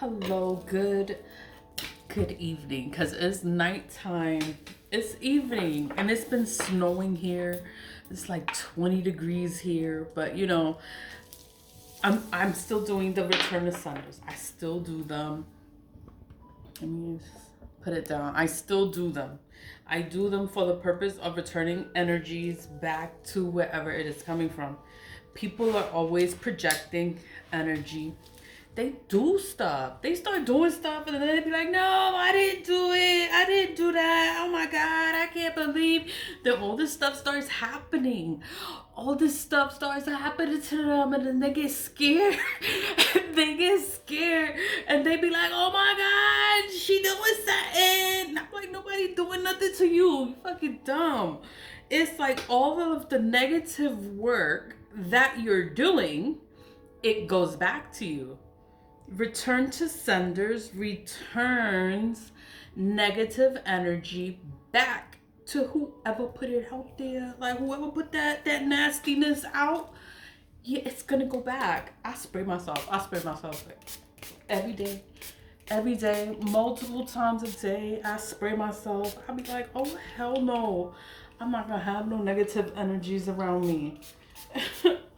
Hello, good evening, because it's nighttime. It's evening and it's been snowing here. It's like 20 degrees here, but I'm still doing the return to senders. I still do them. Let me put it down. I still do them. I do them for the purpose of returning energies back to wherever it is coming from. People are always projecting energy. They do stuff. They start doing stuff and then they be like, no, I didn't do it. I didn't do that. Oh my God, I can't believe that all this stuff starts happening. All this stuff starts happening to them and then they get scared. They get scared and they be like, oh my God, she doing something. I'm like, nobody doing nothing to you. You fucking dumb. It's like all of the negative work that you're doing, it goes back to you. Return to senders returns negative energy back to whoever put it out there. Like whoever put that nastiness out, yeah, it's gonna go back. I spray myself every day. Every day, multiple times a day, I spray myself. I be like, oh hell no. I'm not gonna have no negative energies around me.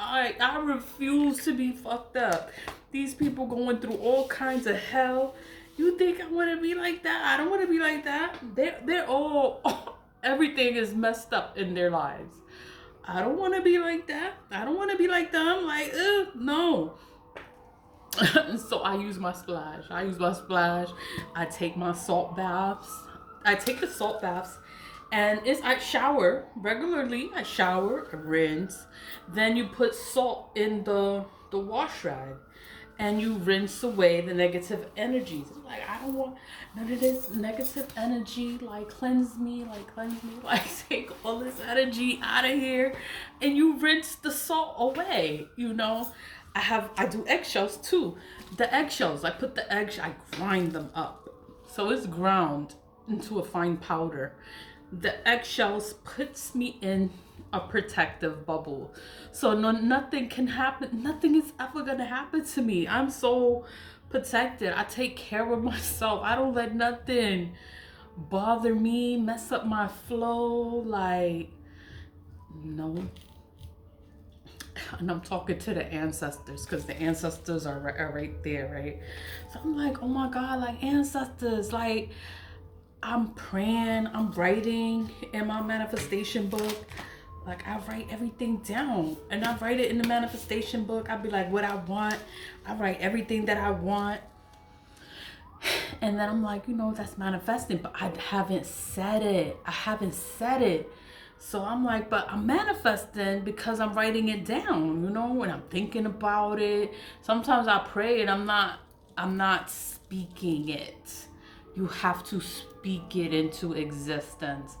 I refuse to be fucked up. These people going through all kinds of hell. You think I want to be like that? I don't want to be like that. They're all everything is messed up in their lives. I don't want to be like that. I don't want to be like them. Like, no. So I use my splash. I take my salt baths. I take the salt baths. And I shower regularly. I shower, rinse. Then you put salt in the wash rag, and you rinse away the negative energies. It's like, I don't want none of this negative energy. Like cleanse me. Like take all this energy out of here, and you rinse the salt away. I do eggshells too. The eggshells, I put the eggs. I grind them up, so it's ground into a fine powder. The eggshells puts me in a protective bubble, so nothing can happen. Nothing is ever gonna happen to me. I'm so protected. I take care of myself. I don't let nothing bother me, mess up my flow. Like, no. And I'm talking to the ancestors, because the ancestors are right there, right? So I'm like, oh my God, like ancestors, like I'm praying, I'm writing in my manifestation book. Like I write everything down, and I write it in the manifestation book. I'd be like, what I want. I write everything that I want. And then I'm like, that's manifesting, but I haven't said it. So I'm like, but I'm manifesting because I'm writing it down, and I'm thinking about it. Sometimes I pray and I'm not speaking it. You have to speak it into existence.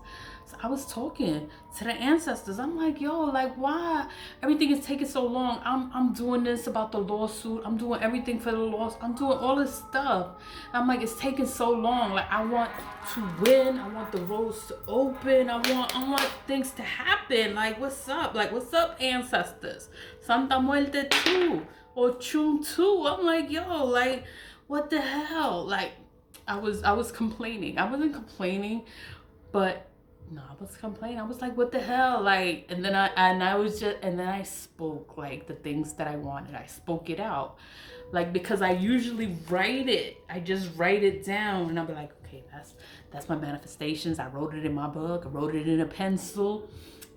So I was talking to the ancestors. I'm like, yo, like why everything is taking so long? I'm doing this about the lawsuit. I'm doing everything for the lawsuit. I'm doing all this stuff. I'm like, it's taking so long. Like I want to win. I want the roads to open. I want things to happen. Like what's up? Like what's up, ancestors? Santa Muerte too, or Chum too. I'm like, yo, like what the hell? Like I was complaining. I wasn't complaining, but no, I was complaining. I was like, what the hell? Like, and then I spoke like the things that I wanted. I spoke it out. Like, because I usually write it. I just write it down and I'll be like, okay, that's my manifestations. I wrote it in my book. I wrote it in a pencil,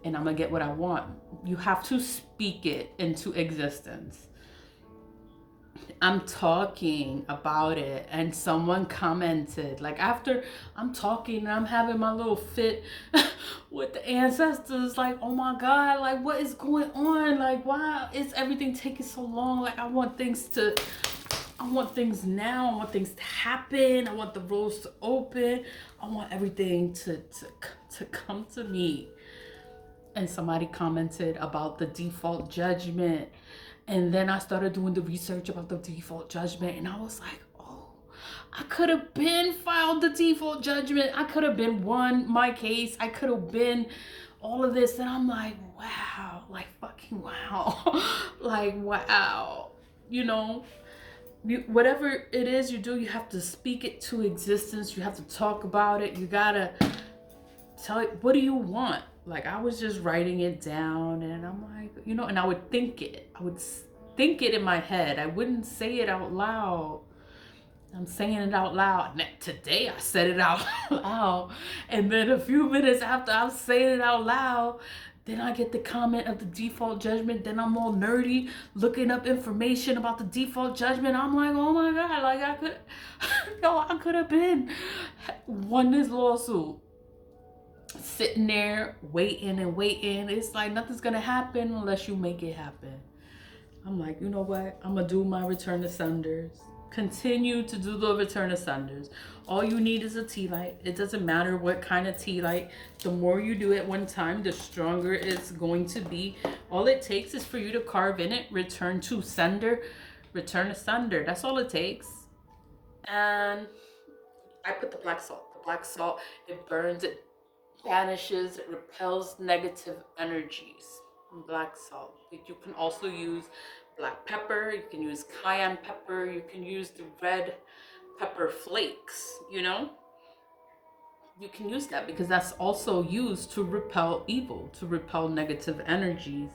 and I'm gonna get what I want. You have to speak it into existence. I'm talking about it and someone commented, like after I'm talking and I'm having my little fit with the ancestors, like, oh my God, like what is going on? Like why is everything taking so long? Like I want things now. I want things to happen. I want the roads to open. I want everything to come to me. And somebody commented about the default judgment. And then I started doing the research about the default judgment, and I was like, oh, I could have been filed the default judgment. I could have been won my case. I could have been all of this. And I'm like, wow, like fucking wow. Like, wow, whatever it is you do, you have to speak it to existence. You have to talk about it. You gotta tell it, what do you want? Like, I was just writing it down, and I'm like, and I would think it. I would think it in my head. I wouldn't say it out loud. I'm saying it out loud. Today I said it out loud. And then a few minutes after I'm saying it out loud, then I get the comment of the default judgment. Then I'm all nerdy looking up information about the default judgment. I'm like, oh my God, like I could have been won this lawsuit. Sitting there waiting and waiting. It's like nothing's gonna happen unless you make it happen. I'm like, you know what? I'm gonna do my return to senders. Continue to do the return to senders. All you need is a tea light. It doesn't matter what kind of tea light. The more you do it one time, the stronger it's going to be. All it takes is for you to carve in it, return to sender, return to sender. That's all it takes. And I put the black salt. The black salt, it burns, it banishes, it repels negative energies. Black salt. You can also use black pepper, you can use cayenne pepper, you can use the red pepper flakes, you can use that because that's also used to repel evil, to repel negative energies.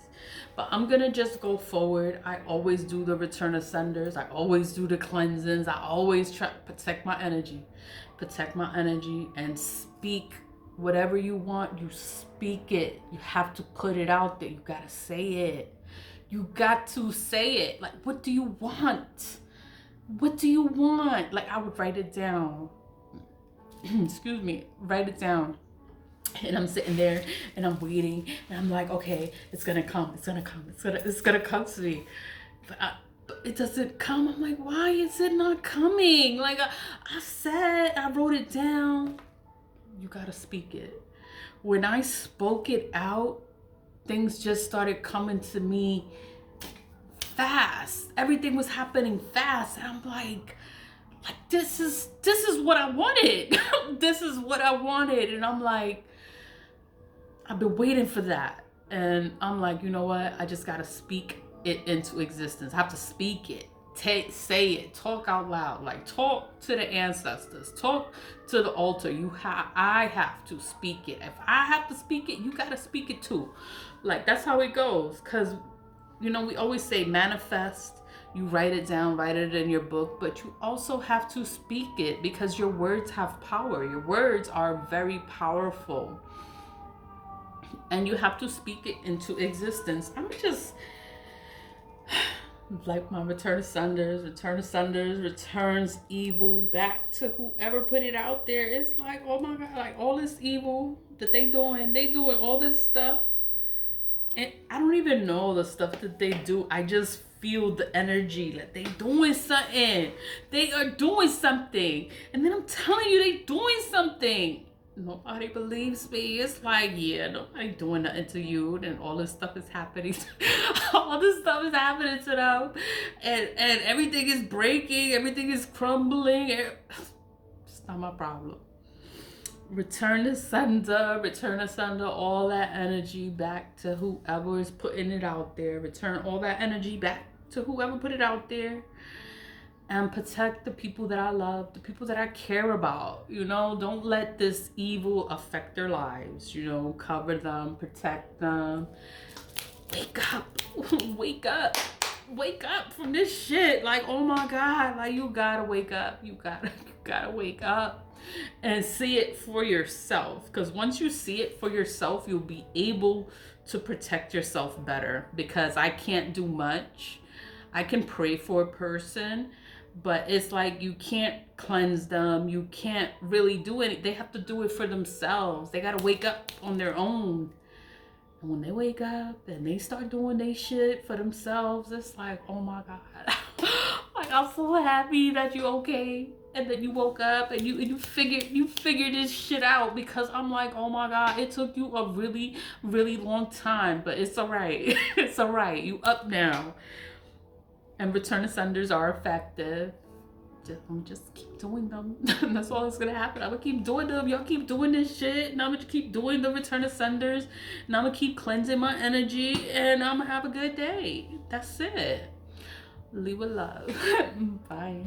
But I'm gonna just go forward. I always do the return of senders, I always do the cleansings, I always try to protect my energy and speak whatever you want. You speak it. You have to put it out there. You gotta say it. You got to say it. Like, what do you want? What do you want? Like, I would write it down. Excuse me, write it down. And I'm sitting there and I'm waiting and I'm like, okay, it's gonna come. It's gonna come to me. But it doesn't come. I'm like, why is it not coming? Like, I wrote it down. You gotta speak it. When I spoke it out, things just started coming to me fast. Everything was happening fast. And I'm like this is what I wanted. This is what I wanted. And I'm like, I've been waiting for that. And I'm like, you know what? I just gotta speak it into existence. I have to speak it. Say it, talk out loud, like talk to the ancestors, talk to the altar. I have to speak it. If I have to speak it, you gotta speak it too. Like, that's how it goes. Cause we always say manifest. You write it down, write it in your book, but you also have to speak it because your words have power. Your words are very powerful, and you have to speak it into existence. I'm just like, my return to senders returns evil back to whoever put it out there. It's like, oh my God, like all this evil that they doing all this stuff. And I don't even know the stuff that they do. I just feel the energy that they doing something. They are doing something. And then I'm telling you, they doing something. Nobody believes me. It's like, yeah, nobody doing nothing to you. And all this stuff is happening. All this stuff is happening to them. And everything is breaking. Everything is crumbling. It's not my problem. Return to sender all that energy back to whoever is putting it out there. Return all that energy back to whoever put it out there. And protect the people that I love, the people that I care about. Don't let this evil affect their lives. Cover them, protect them. Wake up. Wake up from this shit. Like, oh my God, like, you gotta wake up. You gotta wake up and see it for yourself. Because once you see it for yourself, you'll be able to protect yourself better. Because I can't do much. I can pray for a person, but it's like you can't cleanse them. You can't really do it. They have to do it for themselves. They gotta wake up on their own. And when they wake up and they start doing their shit for themselves, it's like, oh my God. Like, I'm so happy that you're okay and that you woke up and you figured this shit out. Because I'm like, oh my God, it took you a really, really long time, but it's all right. It's all right. You up now. And return to senders are effective. Just keep doing them. That's all that's gonna happen. I'm gonna keep doing them. Y'all keep doing this shit, and I'm gonna keep doing the return to senders, and I'm gonna keep cleansing my energy, and I'm gonna have a good day. That's it. Leave with love. Bye.